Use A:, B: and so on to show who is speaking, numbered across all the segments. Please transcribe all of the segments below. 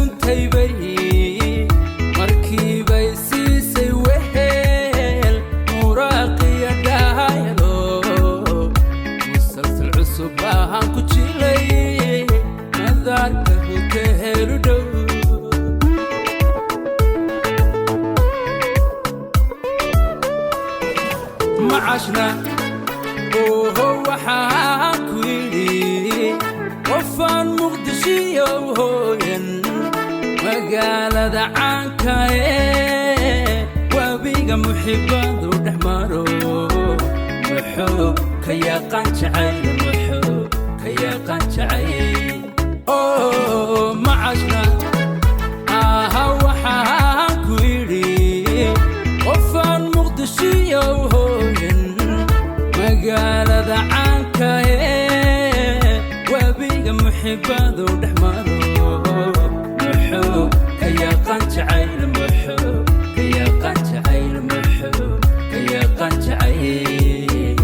A: duntay bay markiibay siisay wehel muraaqiya dhaayalo musalsal cusub baan ku jilay madaarka hoteelu dhow macashna waxaan ku yidhi qofaan muqdishiyo hooyan magaalada caanka wabiga muxibbadu dhex maro muxuu ka yaqaan jacayl muxuu ka yaqaan jacayl macashna waxaan ku yidhi qofaan muqdishiyo hooyan magaalada caanka wabiga muxibbadu dhex maro muxuu ka yaqaan jacayl muxuu ka yaqaan jacayl muxuu ka yaqaan jacayl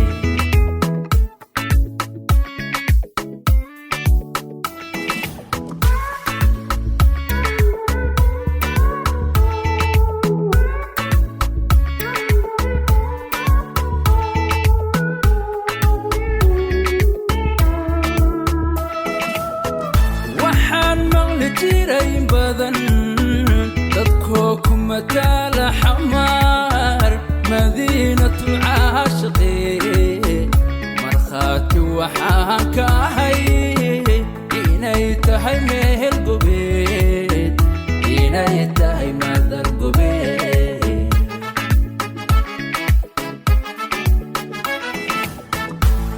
A: جيرين بدن تذكو كمتال حمار مدينة العاشقين مرخاتي وحاكاهي إنيتهي مهل قبيل إنيتهي ماذا القبيل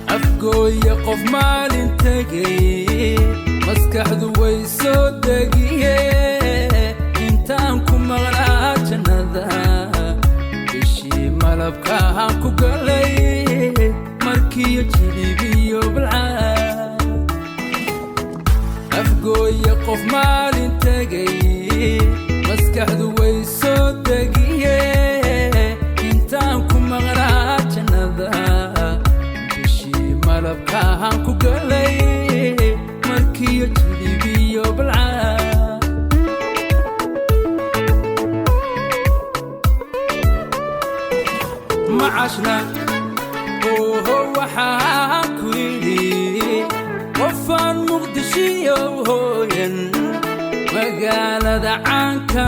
A: أفقو يقف مال انتقي مسكحدو ويسو دقيه intaanku maqlaa jannada bishii malabkaan ku galay markiyo jilibiyo balcaan afgooye qof maalin tegay maskaxdu way soo degiye intaanku maqlaa jannada bishii malabkaan ku galay markiyo jilibiyo balcaan معاشنا waxaan ku yidhi qofaan muqdishiyo hooyan magaalada caanka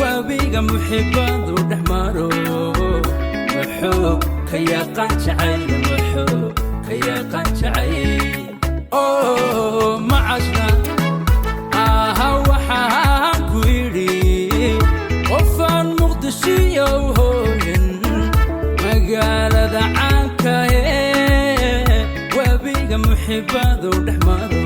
A: wabiga muxibbadu dhex maro muxuu ka yaqaan jacayl muxuu ka yaqaan jacayl macashna waxaan ku yidhi qofaan muqdishiyo magaalada caanka wabiga muxibbadu dhex maro